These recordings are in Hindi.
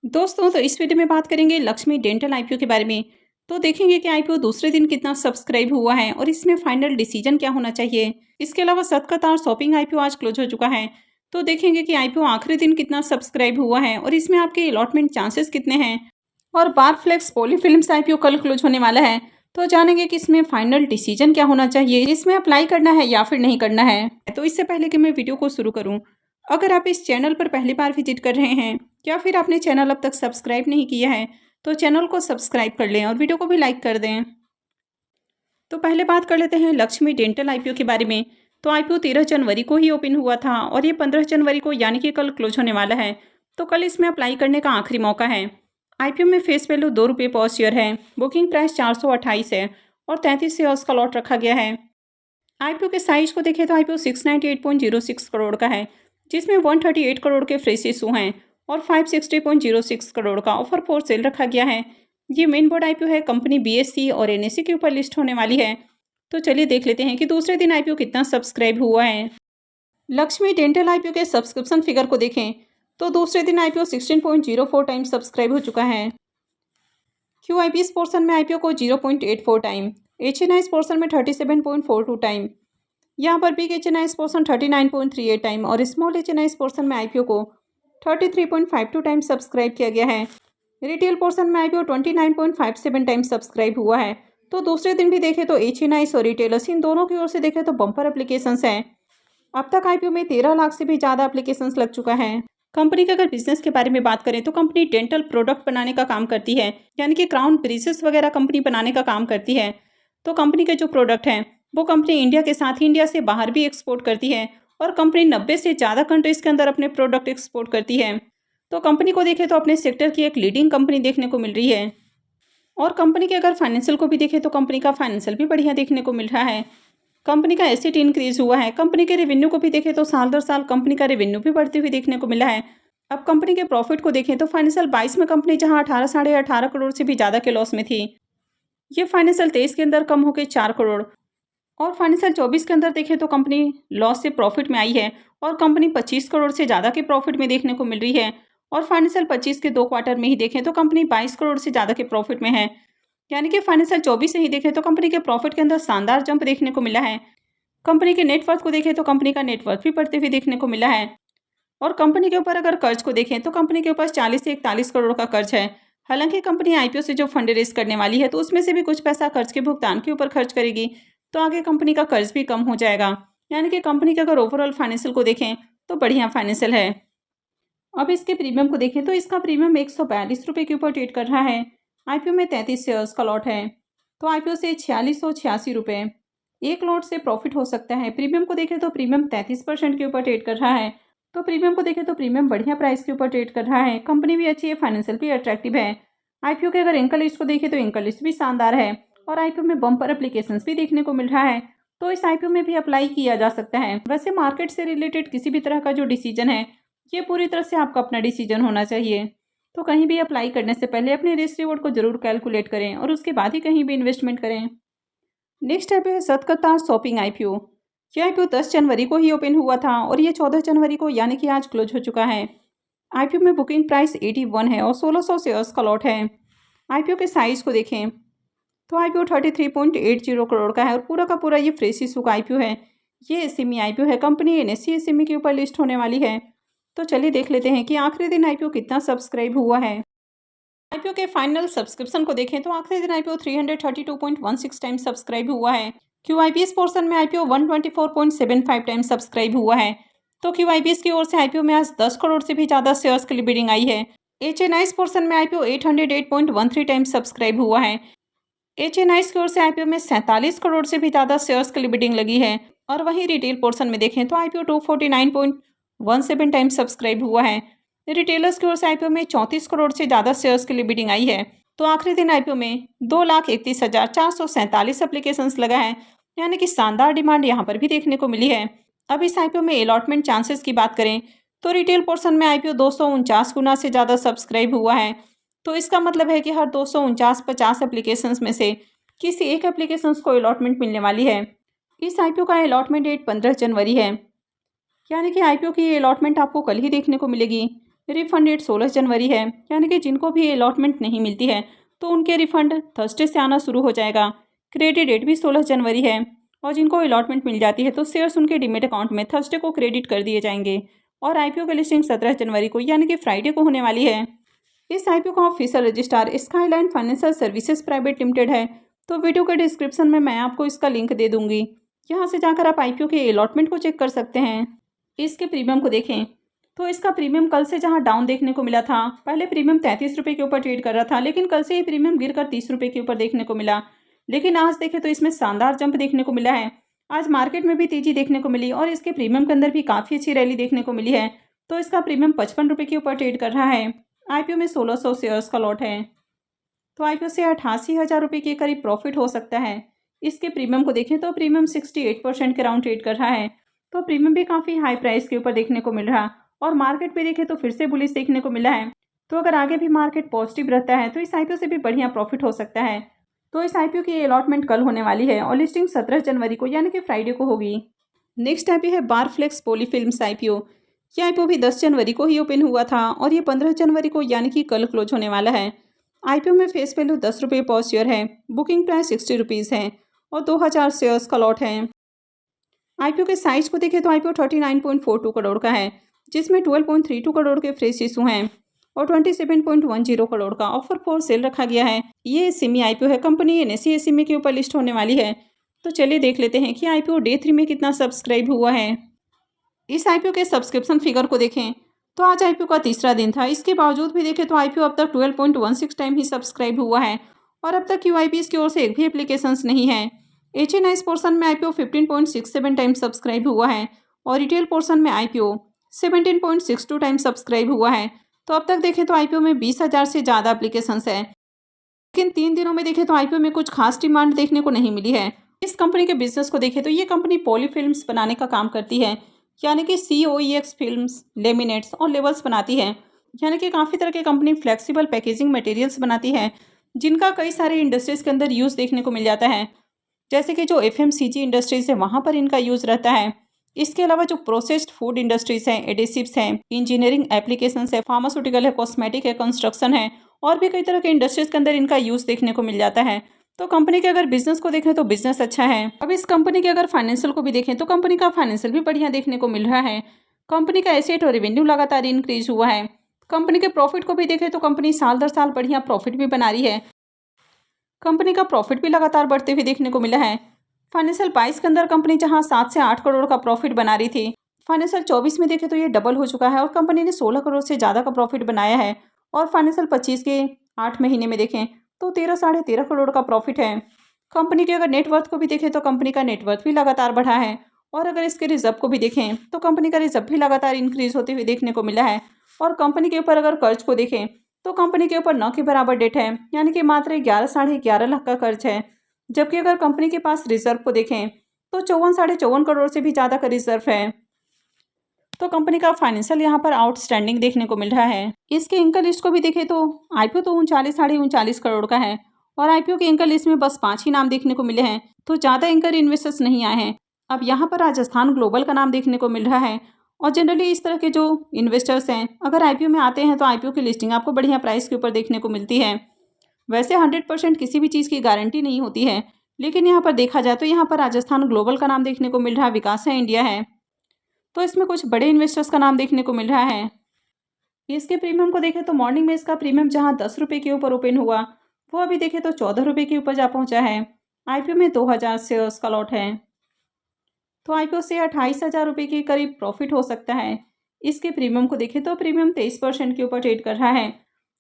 दोस्तों तो इस वीडियो में बात करेंगे लक्ष्मी डेंटल आईपीओ के बारे में। तो देखेंगे कि आईपीओ दूसरे दिन कितना सब्सक्राइब हुआ है और इसमें फाइनल डिसीजन क्या होना चाहिए। इसके अलावा सतकत शॉपिंग आईपीओ आज क्लोज हो चुका है। तो देखेंगे कि आईपीओ आखिरी दिन कितना सब्सक्राइब हुआ है और इसमें आपके अलॉटमेंट चांसेस कितने हैं। और बारफ्लेक्स पॉलीफिल्म्स आईपीओ कल क्लोज होने वाला है। तो जानेंगे कि इसमें फाइनल डिसीजन क्या होना चाहिए, इसमें अप्लाई करना है या फिर नहीं करना है। तो इससे पहले कि मैं वीडियो को शुरू करूं, अगर आप इस चैनल पर पहली बार विजिट कर रहे हैं या फिर आपने चैनल अब तक सब्सक्राइब नहीं किया है तो चैनल को सब्सक्राइब कर लें और वीडियो को भी लाइक कर दें। तो पहले बात कर लेते हैं लक्ष्मी डेंटल आईपीओ के बारे में। तो आईपीओ 13 जनवरी को ही ओपन हुआ था और ये 15 जनवरी को यानी कि कल क्लोज होने वाला है। तो कल इसमें अप्लाई करने का आखिरी मौका है। आईपीओ में फेस वैल्यू ₹2 पर शेयर है। बुकिंग प्राइस 428 है और 33 शेयर्स का लॉट रखा गया है। आईपीओ के साइज को देखें तो आईपीओ 698.06 करोड़ का है, जिसमें 138 करोड़ के फ्रेश इशू हैं और 560.06 करोड़ का ऑफर फॉर सेल रखा गया है। ये मेन बोर्ड आईपीओ है, कंपनी बीएससी और एनएससी के ऊपर लिस्ट होने वाली है। तो चलिए देख लेते हैं कि दूसरे दिन आईपीओ कितना सब्सक्राइब हुआ है। लक्ष्मी डेंटल आईपीओ के सब्सक्रिप्शन फिगर को देखें तो दूसरे दिन आईपीओ 16.04 टाइम सब्सक्राइब हो चुका है। क्यूआईबीएस पोर्शन में आईपीओ को 0.84 टाइम, एचएनआईएस पोर्शन में 37.42 टाइम, यहाँ पर बिग एचएनआईएस पोर्शन 39.38 टाइम और स्मॉल एचएनआईएस पोर्शन में आईपीओ को 33.52 टाइम सब्सक्राइब किया गया है। रिटेल पोर्शन में आईपीओ 29.57 टाइम सब्सक्राइब हुआ है। तो दूसरे दिन भी देखें तो एचएनआईएस और रिटेलर्स इन दोनों की ओर से देखें तो बम्पर एप्लीकेशंस हैं। अब तक आईपीओ में 13 लाख से भी ज़्यादा एप्लीकेशंस लग चुका है। कंपनी के अगर बिजनेस के बारे में बात करें तो कंपनी डेंटल प्रोडक्ट बनाने का काम करती है, यानी कि क्राउन ब्रिसेस वगैरह कंपनी बनाने का काम करती है। तो कंपनी के जो प्रोडक्ट हैं वो कंपनी इंडिया के साथ ही इंडिया से बाहर भी एक्सपोर्ट करती है और कंपनी 90 से ज़्यादा कंट्रीज़ के अंदर अपने प्रोडक्ट एक्सपोर्ट करती है। तो कंपनी को देखें तो अपने सेक्टर की एक लीडिंग कंपनी देखने को मिल रही है। और कंपनी के अगर फाइनेंशियल को भी देखें तो कंपनी का फाइनेंशियल भी बढ़िया देखने को मिल रहा है। कंपनी का एसेट इंक्रीज हुआ है। कंपनी के रेवेन्यू को भी देखें तो साल दर साल कंपनी का रेवेन्यू भी बढ़ते हुए देखने को मिला है। अब कंपनी के प्रॉफिट को देखें तो फाइनेंशियल 22 में कंपनी जहां 18 साढ़े 18 करोड़ से भी ज़्यादा के लॉस में थी, ये फाइनेंशियल 23 के अंदर कम होकर 4 करोड़ और फाइनेंशियल 24 के अंदर देखें तो कंपनी लॉस से प्रॉफिट में आई है और कंपनी 25 करोड़ से ज़्यादा के प्रॉफिट में देखने को मिल रही है। और फाइनेंशियल 25 के 2 क्वार्टर में ही देखें तो कंपनी 22 करोड़ से ज़्यादा के प्रॉफिट में है, यानी कि फाइनेंशियल 24 से ही देखें तो कंपनी के प्रॉफिट के अंदर शानदार जंप देखने को मिला है। कंपनी के नेटवर्थ को देखें तो कंपनी का नेटवर्थ भी बढ़ते हुए देखने को मिला है। और कंपनी के ऊपर अगर कर्ज को देखें तो कंपनी के ऊपर 40 से 41 करोड़ का कर्ज है। हालांकि कंपनी आईपीओ से जो फंड रेज करने वाली है तो उसमें से भी कुछ पैसा कर्ज के भुगतान के ऊपर खर्च करेगी, तो आगे कंपनी का कर्ज भी कम हो जाएगा। यानी कि कंपनी के अगर ओवरऑल फाइनेंशियल को देखें तो बढ़िया फाइनेंशियल है। अब इसके प्रीमियम को देखें तो इसका प्रीमियम ₹142 के ऊपर ट्रेड कर रहा है। आईपीओ में 33 शेयर्स का लॉट है। तो आईपीओ से ₹4686 एक लॉट से प्रॉफिट हो सकता है। प्रीमियम को देखें तो प्रीमियम 33% के ऊपर ट्रेड कर रहा है। तो प्रीमियम को देखें तो प्रीमियम बढ़िया प्राइस के ऊपर ट्रेड कर रहा है। कंपनी भी अच्छी है, फाइनेंशियल भी अट्रैक्टिव है। आईपीओ के अगर एंकर लिस्ट को देखें तो एंकर लिस्ट भी शानदार है और आईपीओ में बम्पर एप्लीकेशंस भी देखने को मिल रहा है। तो इस आईपीओ में भी अप्लाई किया जा सकता है। वैसे मार्केट से रिलेटेड किसी भी तरह का जो डिसीजन है ये पूरी तरह से आपका अपना डिसीजन होना चाहिए। तो कहीं भी अप्लाई करने से पहले अपने रिस्क रिवॉर्ड को जरूर कैलकुलेट करें और उसके बाद ही कहीं भी इन्वेस्टमेंट करें। नेक्स्ट आईपीओ है सतकत शॉपिंग आईपीओ। यह आईपीओ 10 जनवरी को ही ओपन हुआ था और ये 14 जनवरी को यानी कि आज क्लोज हो चुका है। आईपीओ में बुकिंग प्राइस 81 है और 1600 शेयर्स का लॉट है। आईपीओ के साइज को देखें तो आईपीओ 33.80 करोड़ का है और पूरा का पूरा ये फ्रेश इशू का आईपीओ है। ये एसएमई आईपीओ है, कंपनी एनएससी एसएमई के ऊपर लिस्ट होने वाली है। तो चलिए देख लेते हैं कि आखिरी दिन आईपीओ कितना सब्सक्राइब हुआ है। आईपीओ के फाइनल सब्सक्रिप्शन को देखें तो आखिरी दिन आईपीओ 332.16 टाइम सब्सक्राइब हुआ है। क्यूआईबीएस पोर्शन में आईपीओ 124.75 टाइम सब्सक्राइब हुआ है। तो क्यूआईबीएस की ओर से आईपीओ में आज 10 करोड़ से भी ज़्यादा शेयर्स के लिए बिडिंग आई है। एचएनआईएस पोर्शन में आईपीओ 808.13 टाइम सब्सक्राइब हुआ है। एचएनआईएस की ओर से आईपीओ में 47 करोड़ से भी ज़्यादा शेयर्स के लिए बिडिंग लगी है। और वहीं रिटेल पोर्शन में देखें तो आईपीओ 249.17 टाइम सब्सक्राइब हुआ है। रिटेलर्स की ओर से आईपीओ में 34 करोड़ से ज़्यादा शेयर्स के लिए बिडिंग आई है। तो आखिरी दिन आईपीओ में 2,31,447 एप्लीकेशंस लगा है, यानी कि शानदार डिमांड यहाँ पर भी देखने को मिली है। अब इस आईपीओ में अलॉटमेंट चांसेस की बात करें तो रिटेल पोर्शन में आईपीओ 249 गुना से ज़्यादा सब्सक्राइब हुआ है। तो इसका मतलब है कि हर 249 50 एप्लीकेशंस में से किसी एक एप्लीकेशंस को अलॉटमेंट मिलने वाली है। इस आईपीओ का अलॉटमेंट डेट 15 जनवरी है, यानी कि आईपीओ की अलॉटमेंट आपको कल ही देखने को मिलेगी। रिफंड डेट 16 जनवरी है, यानी कि जिनको भी अलॉटमेंट नहीं मिलती है तो उनके रिफंड थर्सडे से आना शुरू हो जाएगा। क्रेडिट डेट भी 16 जनवरी है और जिनको अलॉटमेंट मिल जाती है तो शेयर्स उनके डीमेट अकाउंट में थर्सडे को क्रेडिट कर दिए जाएंगे। और आईपीओ की लिस्टिंग 17 जनवरी को यानी कि फ्राइडे को होने वाली है। इस आईपीओ का official registrar skyline financial services private limited है। तो वीडियो के डिस्क्रिप्शन में मैं आपको इसका लिंक दे दूंगी, यहाँ से जाकर आप आईपीओ के अलॉटमेंट को चेक कर सकते हैं। इसके प्रीमियम को देखें तो इसका प्रीमियम कल से जहां डाउन देखने को मिला था, पहले प्रीमियम 33 रुपये के ऊपर ट्रेड कर रहा था, लेकिन कल से ये प्रीमियम गिरकर 30 रुपये के ऊपर देखने को मिला। लेकिन आज देखें तो इसमें शानदार जंप देखने को मिला है। आज मार्केट में भी तेजी देखने को मिली और इसके प्रीमियम के अंदर भी काफ़ी अच्छी रैली देखने को मिली है। तो इसका प्रीमियम 55 रुपये के ऊपर ट्रेड कर रहा है। आईपीओ में 1600 शेयर्स का लॉट है, तो आईपीओ से 88,000 रुपये के करीब प्रॉफिट हो सकता है। इसके प्रीमियम को देखें तो प्रीमियम 68% के राउंड ट्रेड कर रहा है, तो प्रीमियम भी काफ़ी हाई प्राइस के ऊपर देखने को मिल रहा और मार्केट पे देखें तो फिर से बुलिश देखने को मिला है। तो अगर आगे भी मार्केट पॉजिटिव रहता है तो इस आईपीओ से भी बढ़िया प्रॉफिट हो सकता है। तो इस आईपीओ की अलॉटमेंट कल होने वाली है और लिस्टिंग 17 जनवरी को यानी कि फ्राइडे को होगी। नेक्स्ट आईपीओ है बारफ्लेक्स पॉलीफिल्म्स आईपीओ। यह आईपीओ भी 10 जनवरी को ही ओपन हुआ था और ये 15 जनवरी को यानी कि कल क्लोज होने वाला है। आईपीओ में फेस वैल्यू 10 रुपये पर शेयर है, बुकिंग प्राइस 60 रुपीज़ है और 2000 शेयर्स का लॉट है। आईपीओ के साइज को देखें तो आईपीओ 39.42 करोड़ का है, जिसमें 12.32 करोड़ के फ्रेश इशू हैं और 27.10 करोड़ का ऑफर फॉर सेल रखा गया है। ये एसएमई आईपीओ है, कंपनी एनएसई एसएमई के ऊपर लिस्ट होने वाली है। तो चलिए देख लेते हैं कि आईपीओ डे 3 में कितना सब्सक्राइब हुआ है। इस आईपीओ के सब्सक्रिप्शन फिगर को देखें तो आज आईपीओ का तीसरा दिन था। इसके बावजूद भी देखें तो आईपीओ अब तक 12.16 टाइम ही सब्सक्राइब हुआ है और अब तक क्यूआईबीएस की ओर से एक भी एप्लीकेशंस नहीं है। एचएनआईस पोर्शन में आईपीओ 15.67 टाइम सब्सक्राइब हुआ है और रिटेल पोर्शन में आईपीओ 17.62 टाइम सब्सक्राइब हुआ है। तो अब तक देखें तो आईपीओ में 20,000 से ज़्यादा एप्लीकेशंस है, लेकिन 3 दिनों में देखें तो आईपीओ में कुछ खास डिमांड देखने को नहीं मिली है। इस कंपनी के बिजनेस को देखें तो ये कंपनी पॉली फिल्म्स बनाने का काम करती है, यानी कि COEX फिल्म्स, लेमिनेट्स और लेबल्स बनाती है। यानी कि काफ़ी तरह की कंपनी फ्लेक्सिबल पैकेजिंग मटेरियल्स बनाती है, जिनका कई सारे इंडस्ट्रीज़ के अंदर यूज़ देखने को मिल जाता है, जैसे कि जो FMCG इंडस्ट्रीज़ है वहाँ पर इनका यूज़ रहता है। इसके अलावा जो प्रोसेस्ड फूड इंडस्ट्रीज़ हैं, एडेसिव्स हैं, इंजीनियरिंग एप्लीकेशंस है, फार्मास्यूटिकल है, कॉस्मेटिक है, कंस्ट्रक्शन है और भी कई तरह के इंडस्ट्रीज़ के अंदर इनका यूज़ देखने को मिल जाता है। तो कंपनी के अगर बिजनेस को देखें तो बिजनेस अच्छा है। अब इस कंपनी के अगर फाइनेंशियल को भी देखें तो कंपनी का फाइनेंशियल भी बढ़िया देखने को मिल रहा है। कंपनी का एसेट और रेवेन्यू लगातार इंक्रीज हुआ है। कंपनी के प्रॉफिट को भी देखें तो कंपनी साल दर साल बढ़िया प्रॉफिट भी बना रही है। कंपनी का प्रॉफिट भी लगातार बढ़ते हुए देखने को मिला है। फाइनेंशियल 22 के अंदर कंपनी जहां 7 से 8 करोड़ का प्रॉफिट बना रही थी, फाइनेंशियल 24 में देखें तो ये डबल हो चुका है और कंपनी ने 16 करोड़ से ज़्यादा का प्रॉफिट बनाया है। और फाइनेंशियल 25 के 8 महीने में देखें तो 13 करोड़ का प्रॉफिट है। कंपनी के अगर नेटवर्थ को भी देखें तो कंपनी का नेटवर्थ भी लगातार बढ़ा है और अगर इसके रिजर्व को भी देखें तो कंपनी का रिजर्व भी लगातार इंक्रीज होते हुए देखने को मिला है। और कंपनी के ऊपर अगर कर्ज को देखें तो कंपनी के ऊपर 9 के बराबर डेट है, यानी कि मात्र 11 लाख का कर्ज है। जबकि अगर कंपनी के पास रिजर्व को देखें तो 54 करोड़ से भी ज़्यादा का रिजर्व है। तो कंपनी का फाइनेंशियल यहाँ पर आउटस्टैंडिंग देखने को मिल रहा है। इसके एंकर लिस्ट को भी देखें तो आईपीओ तो 39 करोड़ का है और आईपीओ के एंकर लिस्ट में बस 5 ही नाम देखने को मिले हैं, तो ज़्यादा एंकर इन्वेस्टर्स नहीं आए हैं। अब यहाँ पर राजस्थान ग्लोबल का नाम देखने को मिल रहा है और जनरली इस तरह के जो इन्वेस्टर्स हैं अगर आईपीओ में आते हैं तो आईपीओ की लिस्टिंग आपको बढ़िया प्राइस के ऊपर देखने को मिलती है। वैसे 100% किसी भी चीज़ की गारंटी नहीं होती है, लेकिन यहाँ पर देखा जाए तो यहाँ पर राजस्थान ग्लोबल का नाम देखने को मिल रहा है, विकास है इंडिया है, तो इसमें कुछ बड़े इन्वेस्टर्स का नाम देखने को मिल रहा है। इसके प्रीमियम को देखें तो मॉर्निंग में इसका प्रीमियम जहाँ 10 रुपये के ऊपर ओपन हुआ वो अभी देखें तो 14 रुपये के ऊपर जा पहुँचा है। आईपीओ में 2000 शेयर्स का लॉट है, तो आईपीओ से 28,000 रुपये के करीब प्रॉफिट हो सकता है। इसके प्रीमियम को देखें तो प्रीमियम 23% के ऊपर ट्रेड कर रहा है।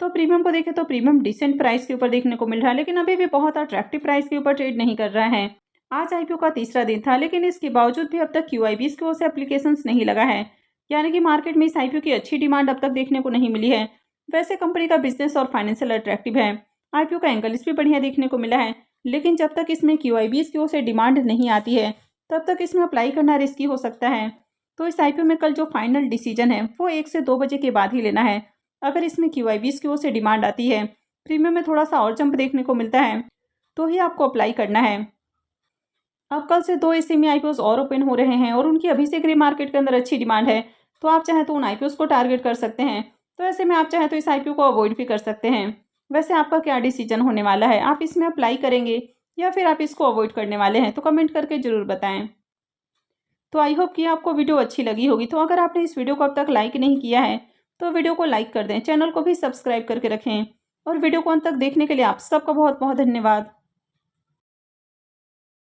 तो प्रीमियम को देखें तो प्रीमियम डिसेंट प्राइस के ऊपर देखने को मिल रहा है, लेकिन अभी भी बहुत अट्रैक्टिव प्राइस के ऊपर ट्रेड नहीं कर रहा है। आज आईपीओ का तीसरा दिन था, लेकिन इसके बावजूद भी अब तक क्यूआईबीएस की ओर से एप्लीकेशंस नहीं लगा है, यानी कि मार्केट में इस आईपीओ की अच्छी डिमांड अब तक देखने को नहीं मिली है। वैसे कंपनी का बिजनेस और फाइनेंशियल अट्रैक्टिव है, आईपीओ का एंगल भी बढ़िया देखने को मिला है, लेकिन जब तक इसमें क्यूआईबीएस की ओर से डिमांड नहीं आती है तब तक इसमें अप्लाई करना रिस्की हो सकता है। तो इस आईपीओ में कल जो फाइनल डिसीजन है वो 1 से 2 बजे के बाद ही लेना है। अगर इसमें क्यूआईबीएस की ओर से डिमांड आती है, प्रीमियम में थोड़ा सा और जंप देखने को मिलता है, तो ही आपको अप्लाई करना है। अब कल से 2 एसएमई आईपीओस और ओपन हो रहे हैं और उनकी अभी से ग्रे मार्केट के अंदर अच्छी डिमांड है, तो आप चाहें तो उन आईपीओस को टारगेट कर सकते हैं। तो ऐसे में आप चाहें तो इस आईपीओ को अवॉइड भी कर सकते हैं। वैसे आपका क्या डिसीजन होने वाला है? आप इसमें अप्लाई करेंगे या फिर आप इसको अवॉइड करने वाले हैं? तो कमेंट करके ज़रूर बताएं। तो आई होप कि आपको वीडियो अच्छी लगी होगी। तो अगर आपने इस वीडियो को अब तक लाइक नहीं किया है तो वीडियो को लाइक कर दें, चैनल को भी सब्सक्राइब करके रखें और वीडियो को अंत तक देखने के लिए आप सबका बहुत बहुत धन्यवाद।